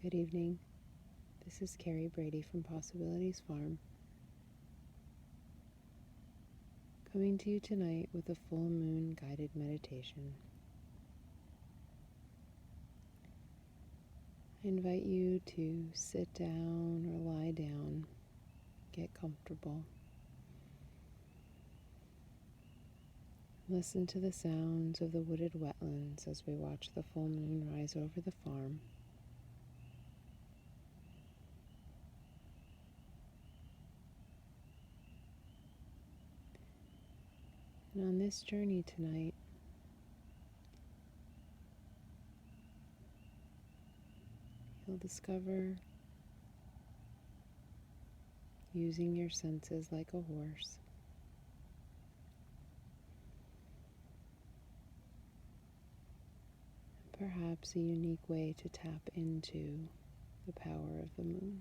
Good evening. This is Carrie Brady from Possibilities Farm, coming to you tonight with a full moon guided meditation. I invite you to sit down or lie down, get comfortable. Listen to the sounds of the wooded wetlands as we watch the full moon rise over the farm. And on this journey tonight, you'll discover using your senses like a horse. Perhaps a unique way to tap into the power of the moon.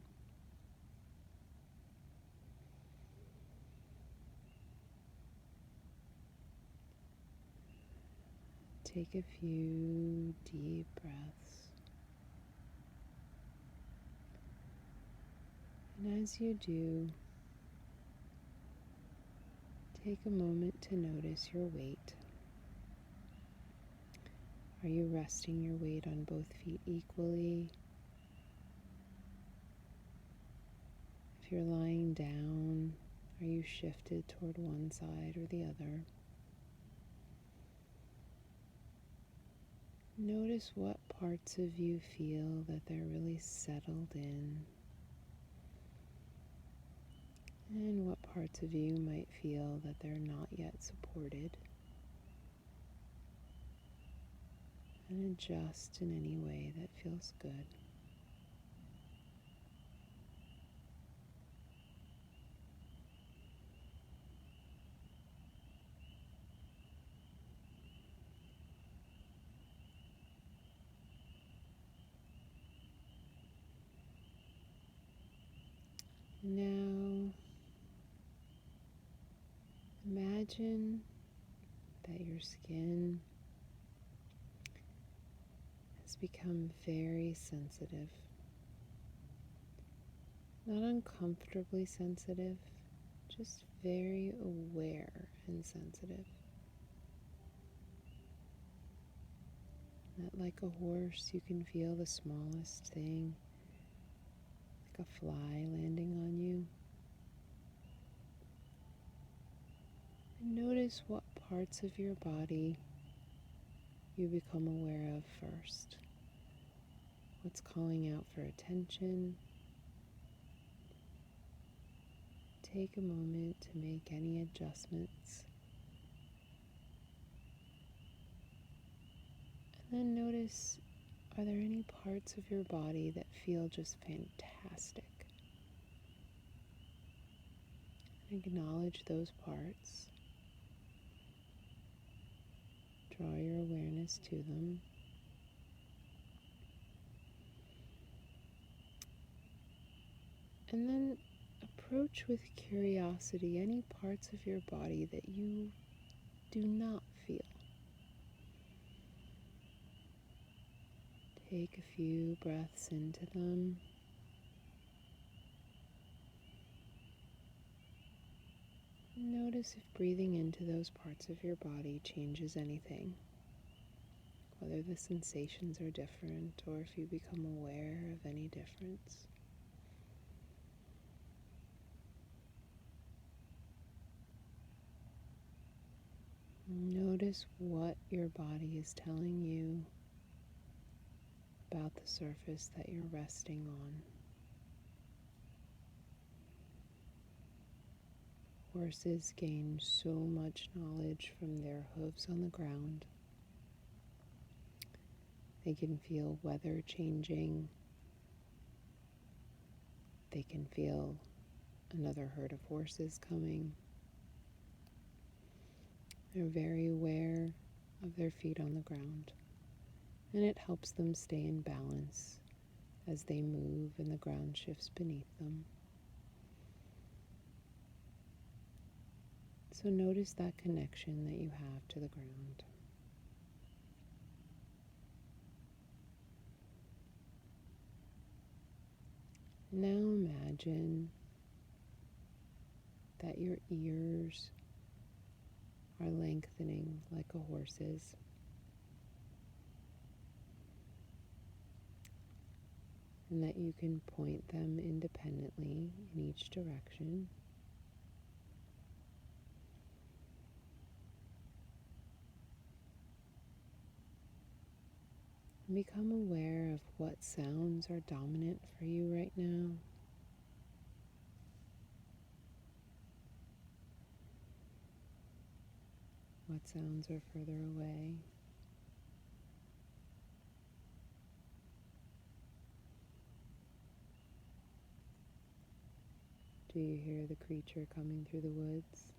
Take a few deep breaths. And as you do, take a moment to notice your weight. Are you resting your weight on both feet equally? If you're lying down, are you shifted toward one side or the other? Notice what parts of you feel that they're really settled in, and what parts of you might feel that they're not yet supported. And adjust in any way that feels good. Now, imagine that your skin has become very sensitive. Not uncomfortably sensitive, just very aware and sensitive. That like a horse, you can feel the smallest thing, like a fly landing on you. And notice what parts of your body you become aware of first. What's calling out for attention? Take a moment to make any adjustments. And then notice, are there any parts of your body that feel just fantastic? Acknowledge those parts. Draw your awareness to them. And then approach with curiosity any parts of your body that you do not feel. Take a few breaths into them. Notice if breathing into those parts of your body changes anything. Whether the sensations are different or if you become aware of any difference. Notice what your body is telling you about the surface that you're resting on. Horses gain so much knowledge from their hooves on the ground. They can feel weather changing. They can feel another herd of horses coming. They're very aware of their feet on the ground, and it helps them stay in balance as they move and the ground shifts beneath them. So notice that connection that you have to the ground. Now imagine that your ears are lengthening like a horse's, and that you can point them independently in each direction. And become aware of what sounds are dominant for you right now. What sounds are further away? Do you hear the creature coming through the woods?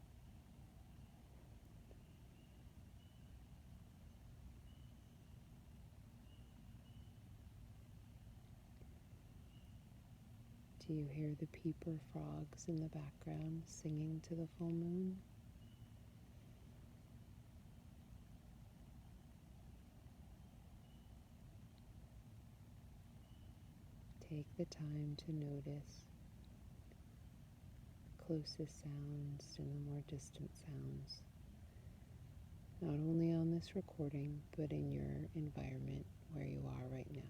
Do you hear the peeper frogs in the background singing to the full moon? Take the time to notice the closest sounds and the more distant sounds, not only on this recording, but in your environment where you are right now.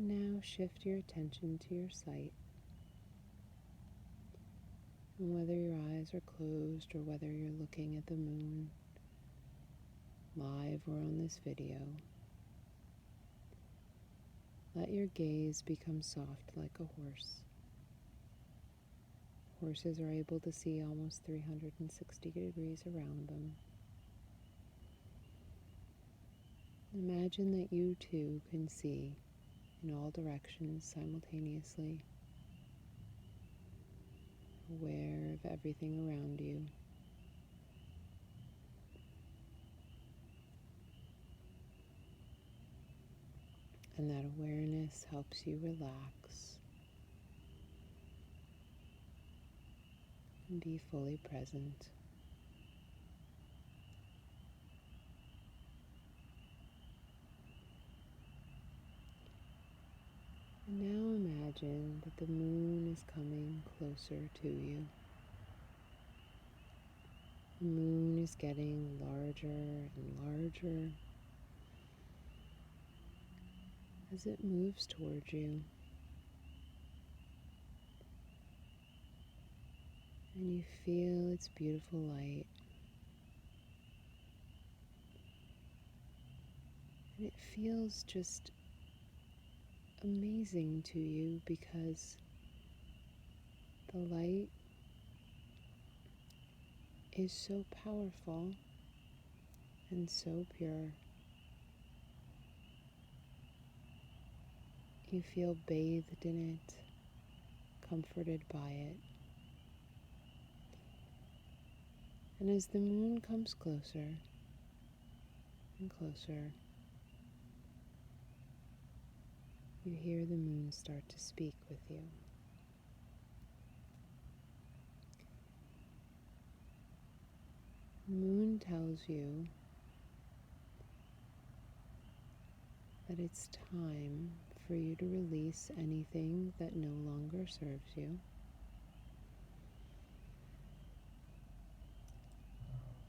Now shift your attention to your sight, and whether your eyes are closed or whether you're looking at the moon live or on this video, let your gaze become soft like a horse. Horses are able to see almost 360 degrees around them. Imagine that you too can see in all directions simultaneously, aware of everything around you. And that awareness helps you relax and be fully present. And now imagine that the moon is coming closer to you. The moon is getting larger and larger as it moves towards you. And you feel its beautiful light. And it feels just amazing to you because the light is so powerful and so pure. You feel bathed in it, comforted by it. And as the moon comes closer and closer, you hear the moon start to speak with you. The moon tells you that it's time for you to release anything that no longer serves you.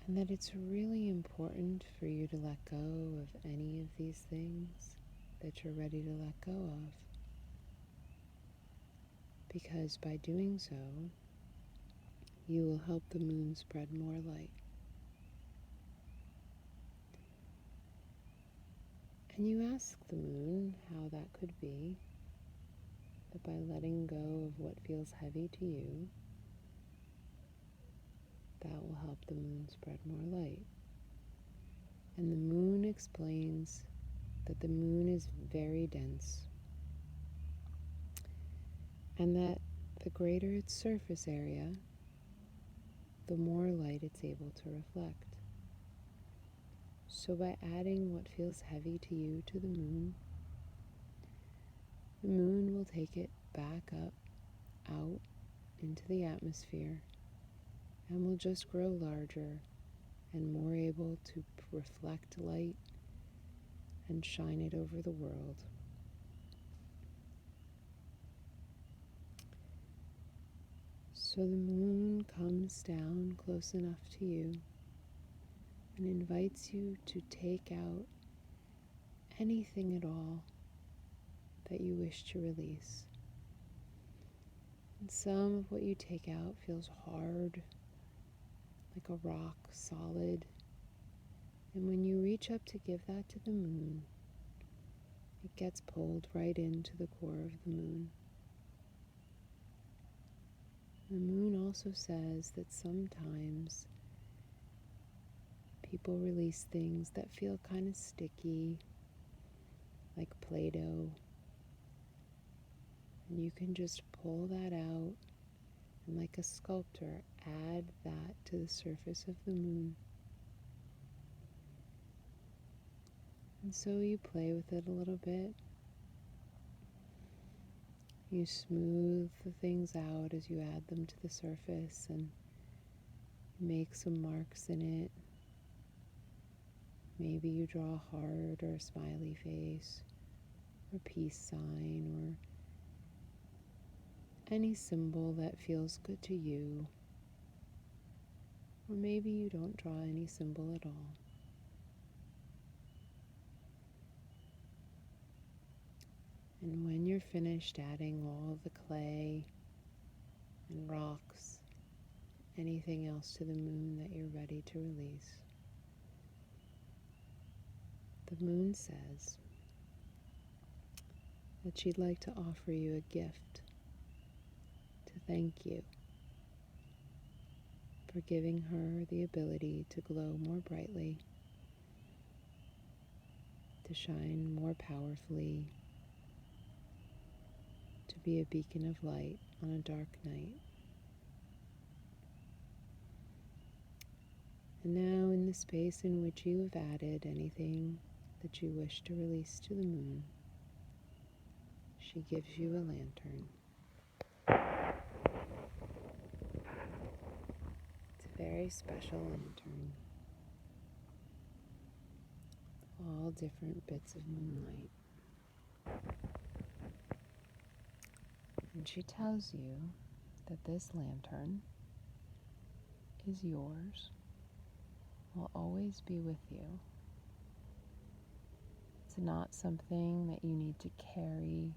And that it's really important for you to let go of any of these things that you're ready to let go of. Because by doing so, you will help the moon spread more light. And you ask the moon how that could be, that by letting go of what feels heavy to you, that will help the moon spread more light. And the moon explains that the moon is very dense, and that the greater its surface area, the more light it's able to reflect. So by adding what feels heavy to you to the moon, the moon will take it back up, out into the atmosphere, and will just grow larger and more able to reflect light and shine it over the world. So the moon comes down close enough to you and invites you to take out anything at all that you wish to release. And some of what you take out feels hard, like a rock, solid. And when you reach up to give that to the moon, it gets pulled right into the core of the moon. The moon also says that sometimes people release things that feel kind of sticky, like Play-Doh, and you can just pull that out and, like a sculptor, add that to the surface of the moon. And so you play with it a little bit. You smooth the things out as you add them to the surface and make some marks in it. Maybe you draw a heart or a smiley face or peace sign or any symbol that feels good to you. Or maybe you don't draw any symbol at all. And when you're finished adding all the clay and rocks, anything else to the moon that you're ready to release, the moon says that she'd like to offer you a gift to thank you for giving her the ability to glow more brightly, to shine more powerfully, to be a beacon of light on a dark night. And now, in the space in which you have added anything that you wish to release to the moon, she gives you a lantern. It's a very special lantern, all different bits of moonlight. And she tells you that this lantern is yours, will always be with you. It's not something that you need to carry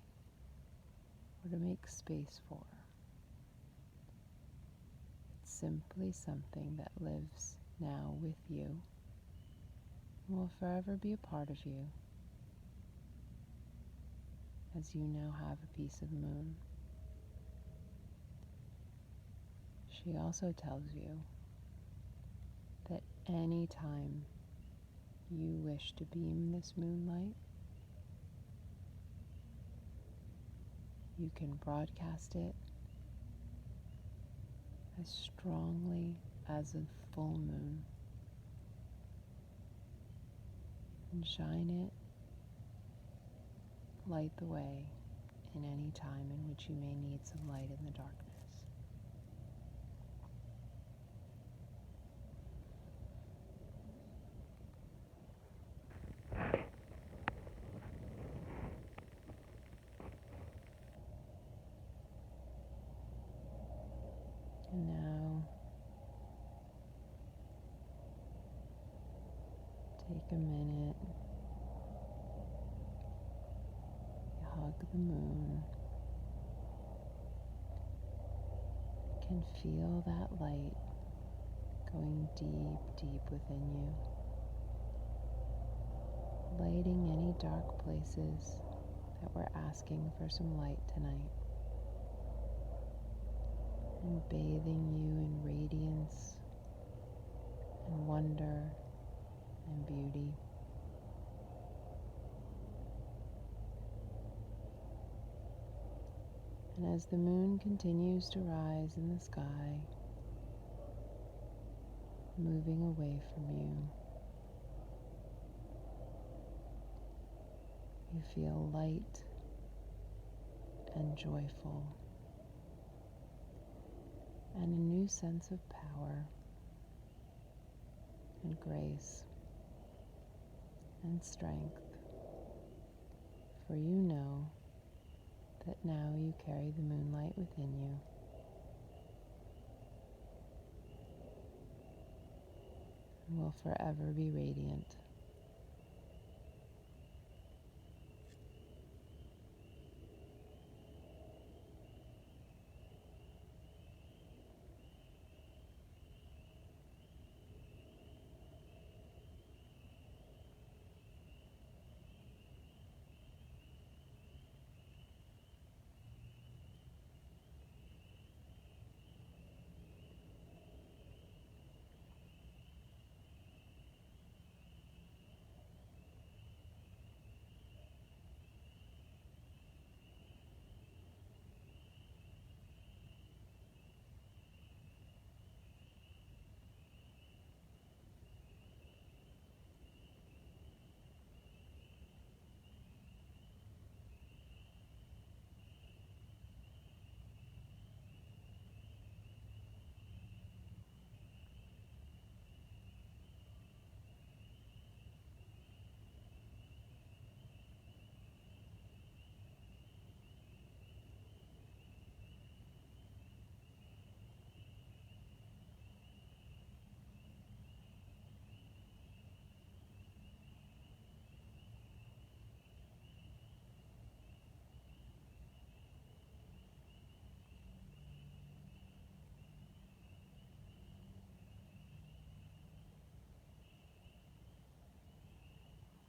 or to make space for. It's simply something that lives now with you and will forever be a part of you as you now have a piece of moon. She also tells you that any time you wish to beam this moonlight, you can broadcast it as strongly as a full moon and shine it, light the way in any time in which you may need some light in the darkness. And now, take a minute, you hug the moon, you can feel that light going deep, deep within you, lighting any dark places that were asking for some light tonight, and bathing you in radiance and wonder and beauty. And as the moon continues to rise in the sky, moving away from you, you feel light and joyful, and a new sense of power and grace and strength, for you know that now you carry the moonlight within you, and will forever be radiant.